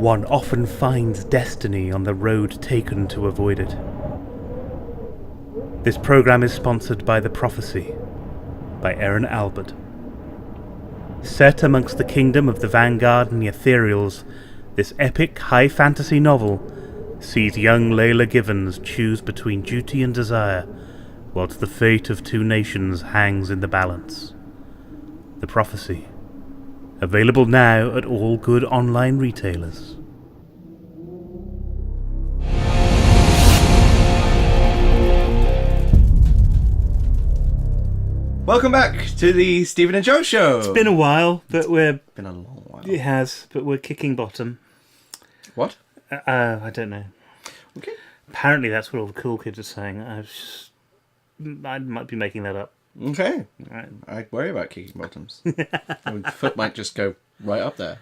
one often finds destiny on the road taken to avoid it. This program is sponsored by The Prophecy, by Aaron Albert. Set amongst the kingdom of the Vanguard and the Ethereals, this epic high fantasy novel sees young Layla Givens choose between duty and desire, whilst the fate of two nations hangs in the balance. The Prophecy. Available now at all good online retailers. Welcome back to the Stephen and Joe Show. It's been a while, but Been a long while. It has, but we're kicking bottom. What? I don't know. Okay. Apparently that's what all the cool kids are saying. I might be making that up. Okay. Right. I worry about kicking bottoms. My foot might just go right up there.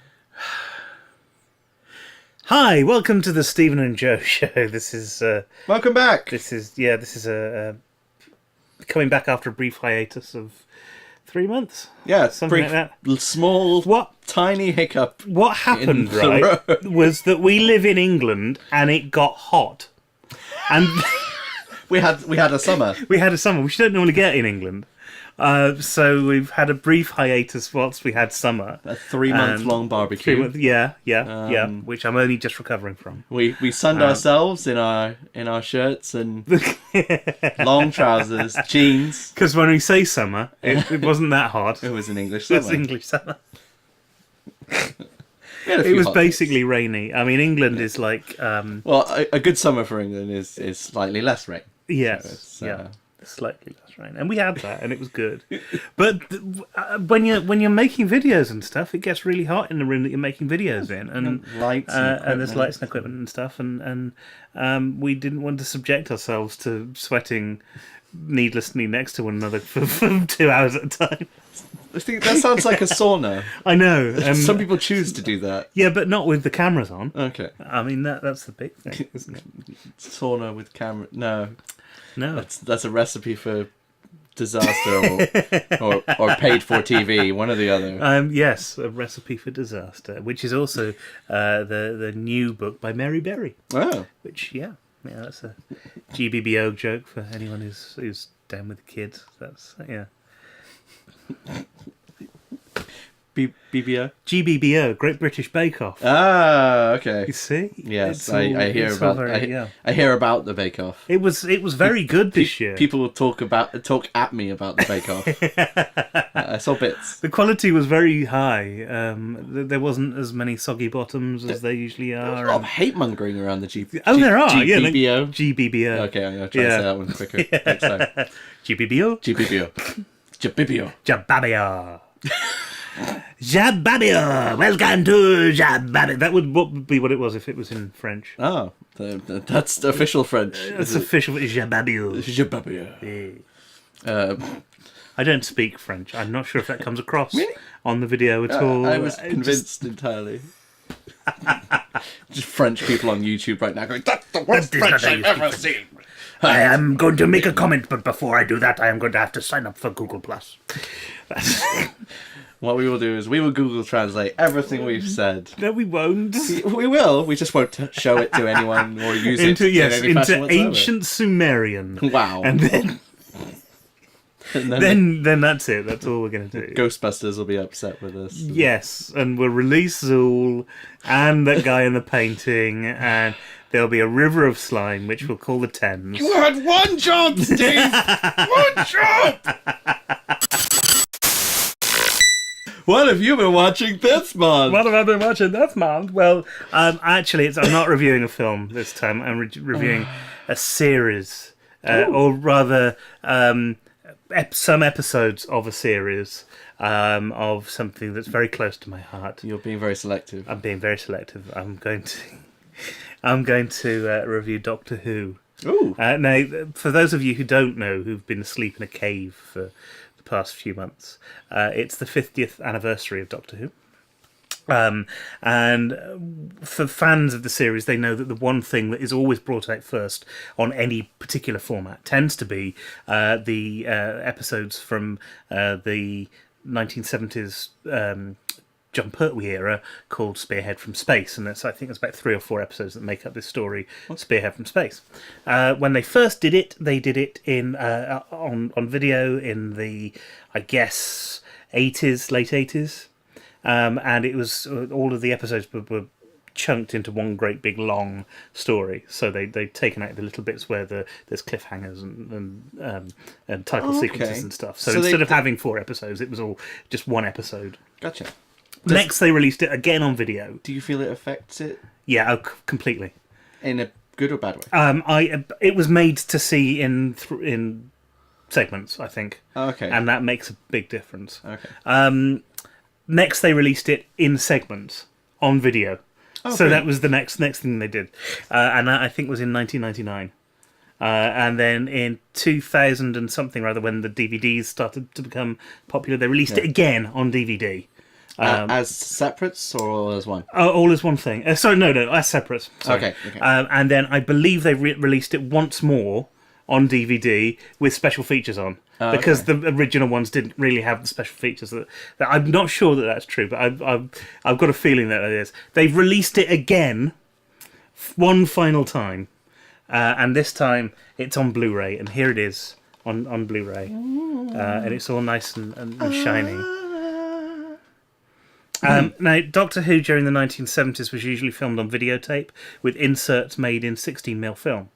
Hi, welcome to the Stephen and Joe Show. This is Welcome back. this is a coming back after a brief hiatus of 3 months. Yeah, Something brief, like that. small, What tiny hiccup. What happened, In the right, road. was that we live in England and it got hot, and We had a summer. we had a summer which you don't normally get in England. So we've had a brief hiatus whilst we had summer. A 3-month-long barbecue. 3 months, yeah, which I'm only just recovering from. We sunned ourselves in our shirts and long trousers, jeans. Because when we say summer, it wasn't that hot. It was an English It was summer. English summer. We had a It few was hot basically days. rainy. I mean, England is like, Well, a good summer for England is slightly less rain. yes, So it's, slightly less rain, and we had that, and it was good. But when you're making videos and stuff, it gets really hot in the room that you're making videos in, and lights and there's lights and equipment and stuff, and we didn't want to subject ourselves to sweating needlessly next to one another for 2 hours at a time. I think that sounds like a sauna. I know. Some people choose to do that. Yeah, but not with the cameras on. Okay. I mean, that's the big thing, isn't it? Sauna with camera. No, No. that's a recipe for disaster or paid for TV. One or the other. Yes, A Recipe for Disaster, which is also the new book by Mary Berry. Oh, Which, yeah, that's a GBBO joke for anyone who's down with the kids. That's, yeah. BBO. GBBO, Great British Bake Off. Ah, okay. You see? Yes, It's I all- hear it's all about. very- yeah. I hear about the Bake Off. It was very good this year. People will talk at me about the Bake Off. I saw bits. The quality was very high. There wasn't as many soggy bottoms as there usually There's are. a lot of hate mongering around the There are. Yeah, like GBBO. GBBO. Okay, I'm gonna try to say that one quicker next time. GBBO. GBBO. GBBO. Jababia. Jababia. Welcome to Jababia. That would be what it was if it was in French. Oh, that's the official French. It's official. Jababia. GBBO. I don't speak French. I'm not sure if that comes across Really? on the video at all. I was convinced entirely. Just French people on YouTube right now going, that's the worst That is French not how I've you ever speak seen. I am going to make a comment, but before I do that, I am going to have to sign up for Google+. What we will do is we will Google Translate everything we've said. No, we won't. We will. We just won't show it to anyone or use it in any fashion into whatsoever. ancient Sumerian. Wow. And then And then that's it. That's all we're going to do. Ghostbusters will be upset with us. Yes, and we'll release Zool and that guy in the painting, and there'll be a river of slime, which we'll call the Thames. You had one job, Steve! One job! What have you been watching this month? What have I been watching this month? Well, actually, I'm not reviewing a film this time. I'm reviewing a series, or rather, some episodes of a series of something that's very close to my heart. You're being very selective. I'm being very selective. I'm going to review Doctor Who. Ooh. Now, for those of you who don't know, who've been asleep in a cave for the past few months, it's the 50th anniversary of Doctor Who. And for fans of the series, they know that the one thing that is always brought out first on any particular format tends to be the episodes from the 1970s John Pertwee era called Spearhead from Space, and I think there's about 3 or 4 episodes that make up this story, Spearhead from Space. When they first did it, they did it in on video in the, I guess, 80s, late 80s, and it was all of the episodes were chunked into one great big long story. So they've taken out the little bits where there's cliffhangers and title sequences and stuff. So instead of having 4 episodes, it was all just one episode. Gotcha. Next, they released it again on video. Do you feel it affects it? Yeah, completely. In a good or bad way? It was made to see in segments, I think. Okay. And that makes a big difference. Okay. Next, they released it in segments on video. Okay. So that was the next thing they did. And that, I think, was in 1999. And then in 2000 and something, rather, when the DVDs started to become popular, they released it again on DVD. As separates or all as one? All as one thing. Sorry, no, as separates. Okay. And then I believe they released it once more on DVD with special features on. Because the original ones didn't really have the special features. That I'm not sure that that's true, but I've got a feeling that it is. They've released it again, one final time, and this time it's on Blu-ray, and here it is on Blu-ray, and it's all nice and shiny. Now, Doctor Who during the 1970s was usually filmed on videotape with inserts made in 16mm film.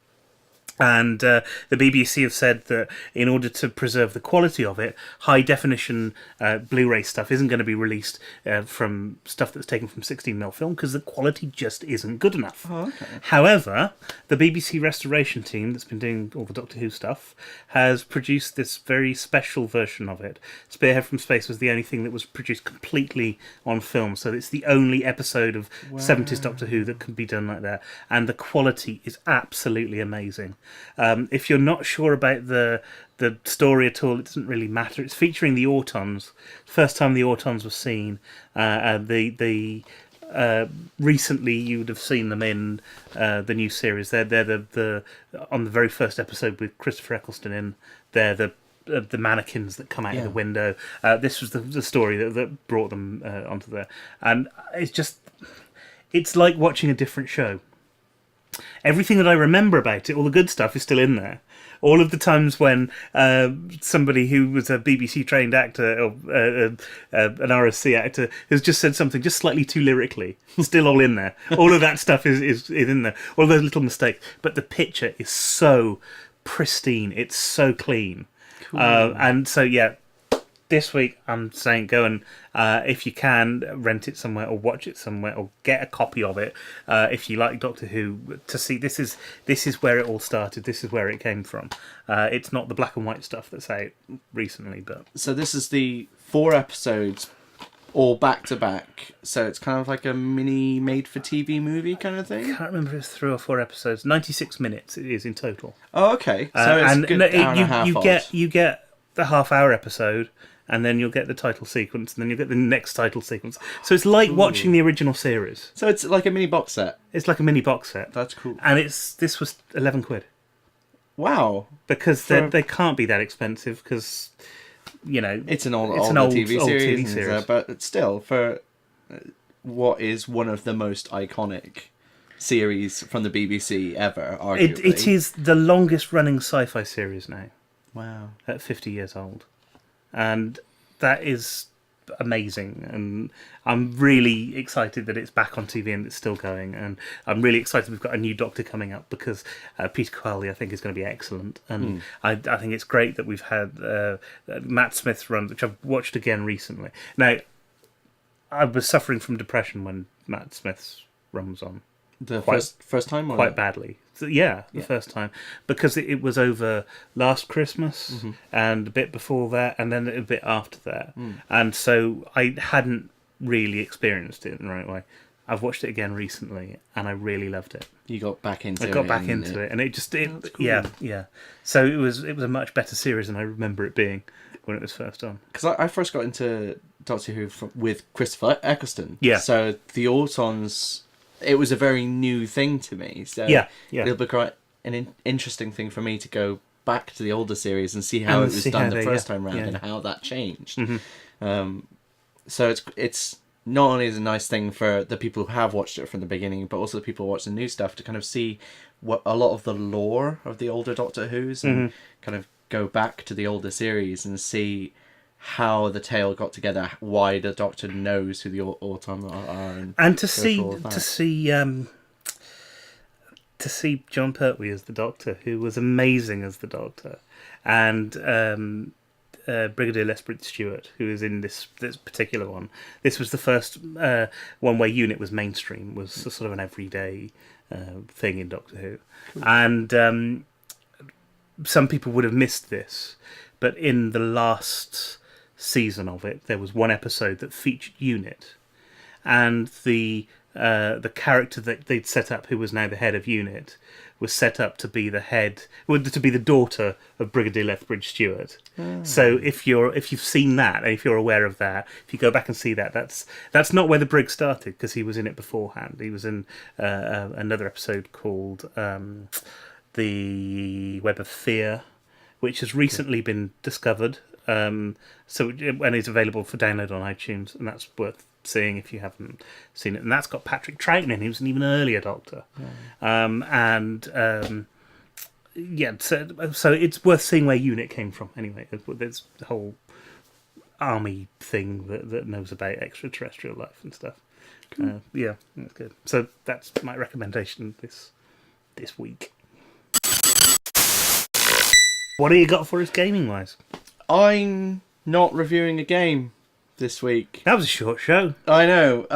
And the BBC have said that in order to preserve the quality of it, high-definition Blu-ray stuff isn't going to be released from stuff that's taken from 16mm film because the quality just isn't good enough. Oh, okay. However, the BBC restoration team that's been doing all the Doctor Who stuff has produced this very special version of it. Spearhead from Space was the only thing that was produced completely on film, so it's the only episode of 70s Doctor Who that can be done like that. And the quality is absolutely amazing. If you're not sure about the story at all, it doesn't really matter. It's featuring the Autons. First time the Autons were seen. Recently you would have seen them in the new series. They're the on the very first episode with Christopher Eccleston in. They're the mannequins that come out of the window. This was the story that brought them onto there, and it's like watching a different show. Everything that I remember about it, all the good stuff, is still in there. All of the times when somebody who was a BBC trained actor or an RSC actor has just said something just slightly too lyrically, still all in there. All of that stuff is in there. All those little mistakes. But the picture is so pristine. It's so clean. Cool. And so, yeah, this week I'm saying go and, if you can, rent it somewhere or watch it somewhere or get a copy of it if you like Doctor Who, to see this is where it all started. This is where it came from. It's not the black and white stuff that's out recently. But so this is the 4 episodes all back to back, so it's kind of like a mini made-for-TV movie kind of thing? I can't remember if it's 3 or 4 episodes. 96 minutes it is in total. Oh, okay. So it's a good hour and a half. You get the half-hour episode, and then you'll get the title sequence, and then you'll get the next title sequence. So it's like watching the original series. So it's like a mini box set? It's like a mini box set. That's cool. And this was £11. Wow. Because they can't be that expensive, because, you know... It's an old TV series. But still, for what is one of the most iconic series from the BBC ever, arguably. It is the longest-running sci-fi series now. Wow. At 50 years old. And that is amazing, and I'm really excited that it's back on TV and it's still going, and I'm really excited we've got a new Doctor coming up, because Peter Capaldi I think is going to be excellent, and I think it's great that we've had Matt Smith's run, which I've watched again recently. Now, I was suffering from depression when Matt Smith's run was on. The first time? Or quite badly. So, the first time. Because it was over last Christmas, and a bit before that, and then a bit after that. And so I hadn't really experienced it in the right way. I've watched it again recently, and I really loved it. You got back into it. I got back into it, and it just... Cool. Yeah. So it was a much better series than I remember it being when it was first on. Because I first got into Doctor Who with Christopher Eccleston. Yeah. So the Autons... It was a very new thing to me, so it'll be quite an interesting thing for me to go back to the older series and see how it was done the first time round and how that changed. So it's not only is it a nice thing for the people who have watched it from the beginning, but also the people who watch the new stuff to kind of see what a lot of the lore of the older Doctor Who's and kind of go back to the older series and see how the tale got together, why the Doctor knows who the Automata are, and to see John Pertwee as the Doctor, who was amazing as the Doctor, and Brigadier Lethbridge Stewart, who is in this particular one. This was the first one where UNIT was mainstream, was sort of an everyday thing in Doctor Who. Cool. And some people would have missed this, but in the last season of it, there was one episode that featured UNIT, and the character that they'd set up, who was now the head of UNIT, was set up to be the daughter of Brigadier Lethbridge Stewart. So if you've seen that, and if you're aware of that, if you go back and see that, that's not where the Brig started, because he was in it beforehand. He was in another episode called The Web of Fear, which has recently been discovered. And it's available for download on iTunes, and that's worth seeing if you haven't seen it. And that's got Patrick Troughton in. He was an even earlier Doctor. So it's worth seeing where UNIT came from anyway. There's the whole army thing that knows about extraterrestrial life and stuff. Cool. That's good. So that's my recommendation this week. What do you got for us gaming wise? I'm not reviewing a game this week. That was a short show. I know.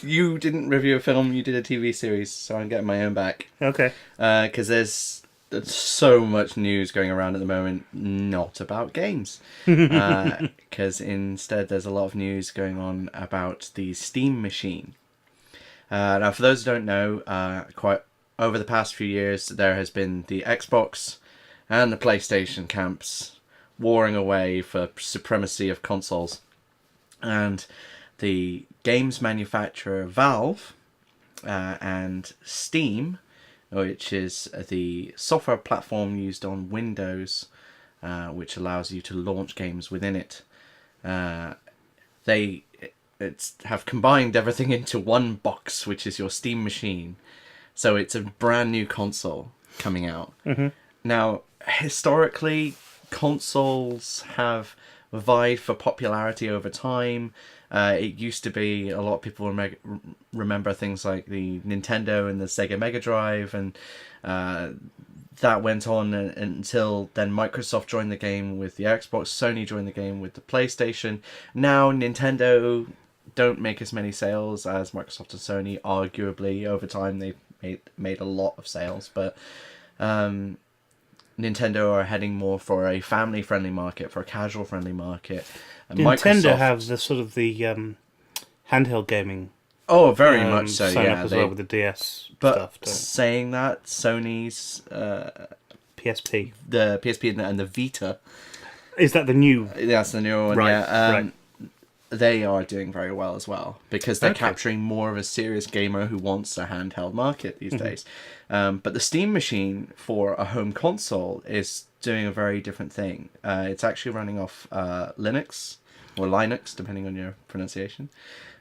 You didn't review a film, you did a TV series, so I'm getting my own back. Okay. Because there's so much news going around at the moment, not about games. Because instead there's a lot of news going on about the Steam machine. Now, for those who don't know, quite over the past few years, there has been the Xbox and the PlayStation camps warring away for supremacy of consoles. And the games manufacturer Valve and Steam, which is the software platform used on Windows, which allows you to launch games within it, they have combined everything into one box, which is your Steam machine. So it's a brand new console coming out. Mm-hmm. Now, historically, consoles have vied for popularity over time. It used to be, a lot of people remember things like the Nintendo and the Sega Mega Drive, and that went on until then Microsoft joined the game with the Xbox, Sony joined the game with the PlayStation. Now Nintendo don't make as many sales as Microsoft and Sony. Arguably, over time they've made a lot of sales, but Nintendo are heading more for a family-friendly market, for a casual-friendly market. And Nintendo has the sort of the handheld gaming. Oh, very much so. Yeah, as well with the DS but stuff. But saying that, Sony's PSP, the PSP and the Vita, is that the new? That's the new one. Right, yeah, right. They are doing very well as well, because they're capturing more of a serious gamer who wants a handheld market these days. But the Steam machine for a home console is doing a very different thing. It's actually running off Linux, or Linux, depending on your pronunciation.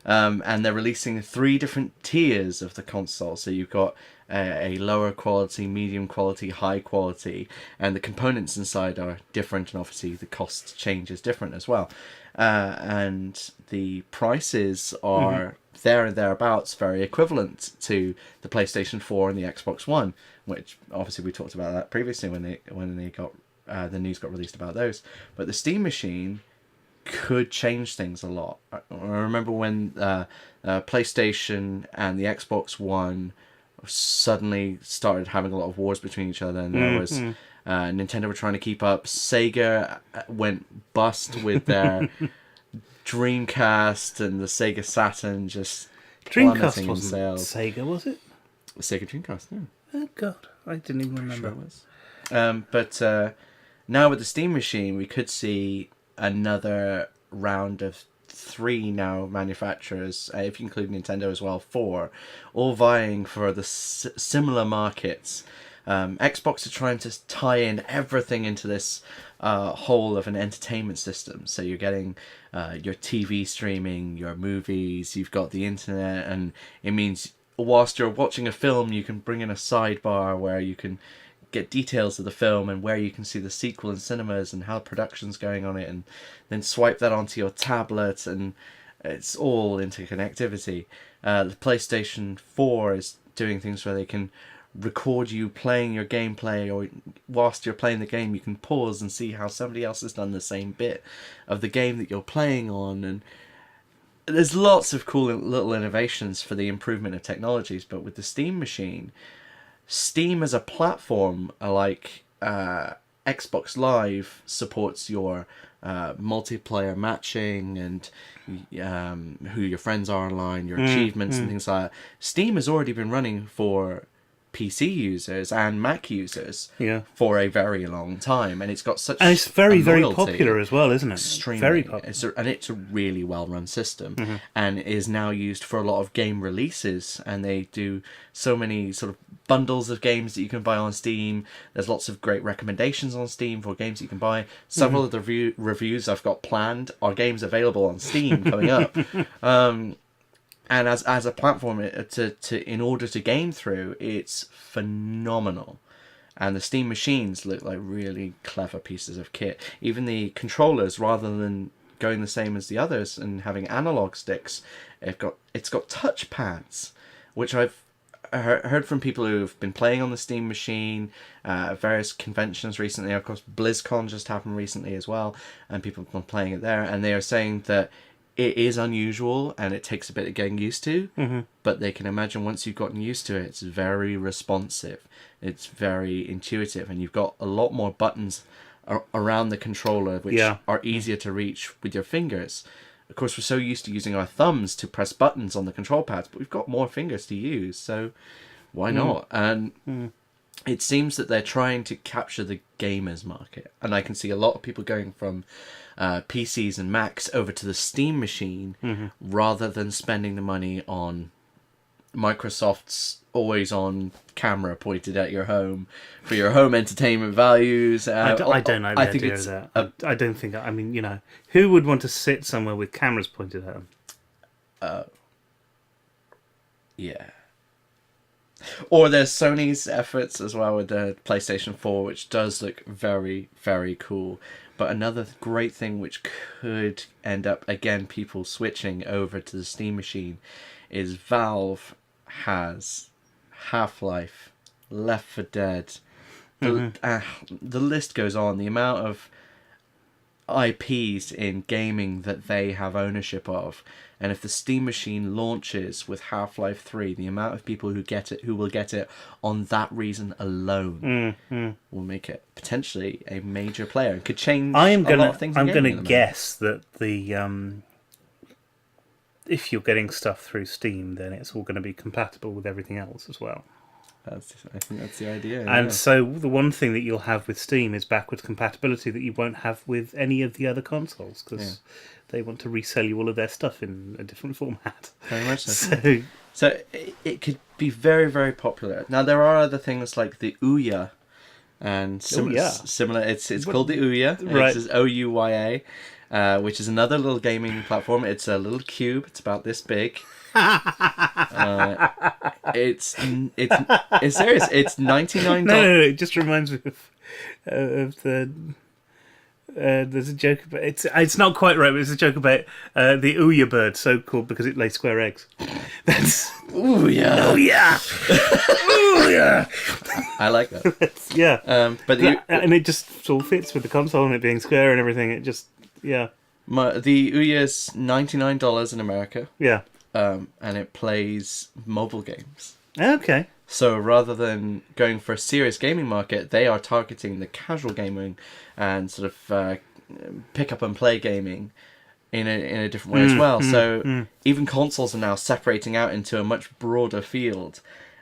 And they're releasing 3 different tiers of the console. So you've got a lower quality, medium quality, high quality, and the components inside are different, and obviously the cost change is different as well. And the prices are there and thereabouts, very equivalent to the PlayStation 4 and the Xbox One, which obviously we talked about that previously when they got the news got released about those. But the Steam machine could change things a lot. I remember when PlayStation and the Xbox One suddenly started having a lot of wars between each other, and there was Nintendo were trying to keep up. Sega went bust with their Dreamcast, and the Sega Saturn just plummeting in sales. Sega, was it? Sega Dreamcast, yeah. Oh god, I didn't even remember. Sure it was. But now with the Steam machine, we could see another round of 3 now manufacturers, if you include Nintendo as well, 4, all vying for the similar markets. Xbox are trying to tie in everything into this whole of an entertainment system. So you're getting your TV streaming, your movies, you've got the internet, and it means whilst you're watching a film, you can bring in a sidebar where you can get details of the film and where you can see the sequel in cinemas and how production's going on it, and then swipe that onto your tablet, and it's all interconnectivity. The PlayStation 4 is doing things where they can record you playing your gameplay, or whilst you're playing the game you can pause and see how somebody else has done the same bit of the game that you're playing on. And there's lots of cool little innovations for the improvement of technologies. But with the Steam machine, Steam as a platform, like Xbox Live, supports your multiplayer matching and who your friends are online, your achievements and things like that. Steam has already been running for PC users and Mac users for a very long time, and it's got such and it's very popular as well, isn't it? Extremely, very popular. and it's a really well run system, and is now used for a lot of game releases. And they do so many sort of bundles of games that you can buy on Steam. There's lots of great recommendations on Steam for games that you can buy. Several of the reviews I've got planned are games available on Steam coming up. And as a platform, in order to game through, it's phenomenal. And the Steam machines look like really clever pieces of kit. Even the controllers, rather than going the same as the others and having analog sticks, it's got touch pads, which I've heard from people who've been playing on the Steam machine, various conventions recently. Of course, BlizzCon just happened recently as well, and people have been playing it there, and they are saying that it is unusual and it takes a bit of getting used to, but they can imagine once you've gotten used to it, it's very responsive, it's very intuitive, and you've got a lot more buttons around the controller which are easier to reach with your fingers. Of course, we're so used to using our thumbs to press buttons on the control pads, but we've got more fingers to use, so why not? And it seems that they're trying to capture the gamers market, and I can see a lot of people going from PCs and Macs over to the Steam machine rather than spending the money on Microsoft's always-on camera pointed at your home for your home entertainment values. I don't know the idea of that. I don't think... I mean, you know, who would want to sit somewhere with cameras pointed at them? Yeah. Or there's Sony's efforts as well with the PlayStation 4, which does look very, very cool. But another great thing which could end up, again, people switching over to the Steam machine is Valve has Half-Life, Left 4 Dead. The list goes on. The amount of IPs in gaming that they have ownership of. And if the Steam machine launches with Half-Life 3, the amount of people who will get it on that reason alone will make it potentially a major player and could change a lot of things. I'm going to guess that if you're getting stuff through Steam, then it's all going to be compatible with everything else as well. I think that's the idea. And so the one thing that you'll have with Steam is backwards compatibility that you won't have with any of the other consoles, because they want to resell you all of their stuff in a different format. Very much so. So it could be very, very popular. Now, there are other things like the Ouya, and similar. It's called the Ouya. Right. It's Ouya, which is another little gaming platform. It's a little cube. It's about this big. It's serious. It's $99. No, it just reminds me of the. There's a joke about it's not quite right, but it's a joke about the Ouya bird, so called because it lays square eggs. That's Ouya. Ouya. I like that. But and it just all fits with the console and it being square and everything. It just the Ouya is $99 in America. Yeah. And it plays mobile games. Okay. So rather than going for a serious gaming market, they are targeting the casual gaming and sort of pick up and play gaming in a different way as well. So even consoles are now separating out into a much broader field,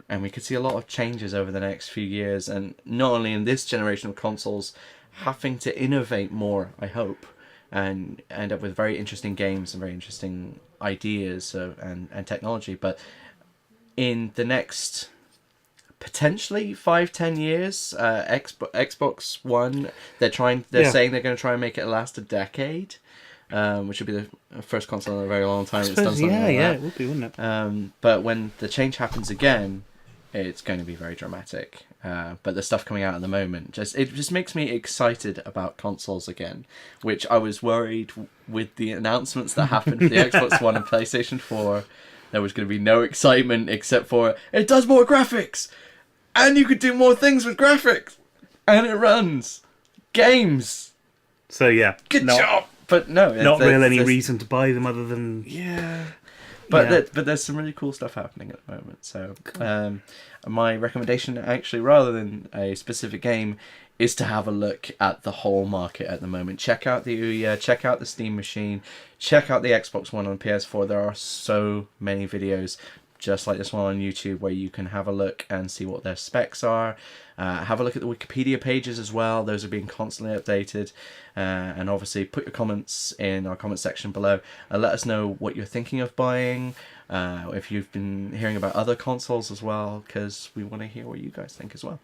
and we could see a lot of changes over the next few years. And not only in this generation of consoles, having to innovate more, I hope, and end up with very interesting games and very interesting ideas and technology. But in the next potentially 5-10 years. Xbox One, they're saying they're going to try and make it last a decade, which would be the first console in a very long time that's done something like that. It would be, wouldn't it? But when the change happens again, it's going to be very dramatic. But the stuff coming out at the moment just makes me excited about consoles again, which I was worried with the announcements that happened for the Xbox One and PlayStation 4. There was going to be no excitement except for it does more graphics, and you could do more things with graphics, and it runs games. So yeah, good job. But no, not really any reason to buy them other than But there's some really cool stuff happening at the moment. So my recommendation, actually, rather than a specific game, is to have a look at the whole market at the moment. Check out the Ouya, check out the Steam Machine, check out the Xbox One on PS4. There are so many videos just like this one on YouTube where you can have a look and see what their specs are. Have a look at the Wikipedia pages as well. Those are being constantly updated. And obviously put your comments in our comment section below and let us know what you're thinking of buying. If you've been hearing about other consoles as well, because we want to hear what you guys think as well.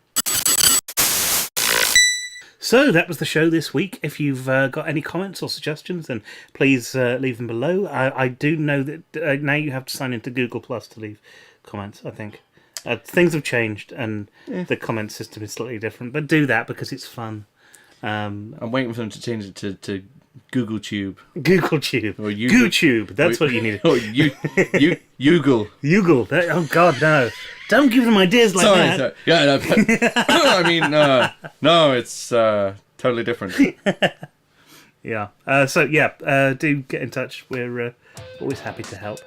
So that was the show this week. If you've got any comments or suggestions, then please leave them below. I do know that now you have to sign into Google Plus to leave comments, I think. Things have changed and the comment system is slightly different, but do that because it's fun. I'm waiting for them to change it to Google Tube. Google Tube. Or GooTube. That's what you need. Or Google. Google. Oh, God, no. Don't give them ideas like that. Sorry. Yeah, no, I mean, no, it's totally different. Yeah. Do get in touch. We're always happy to help.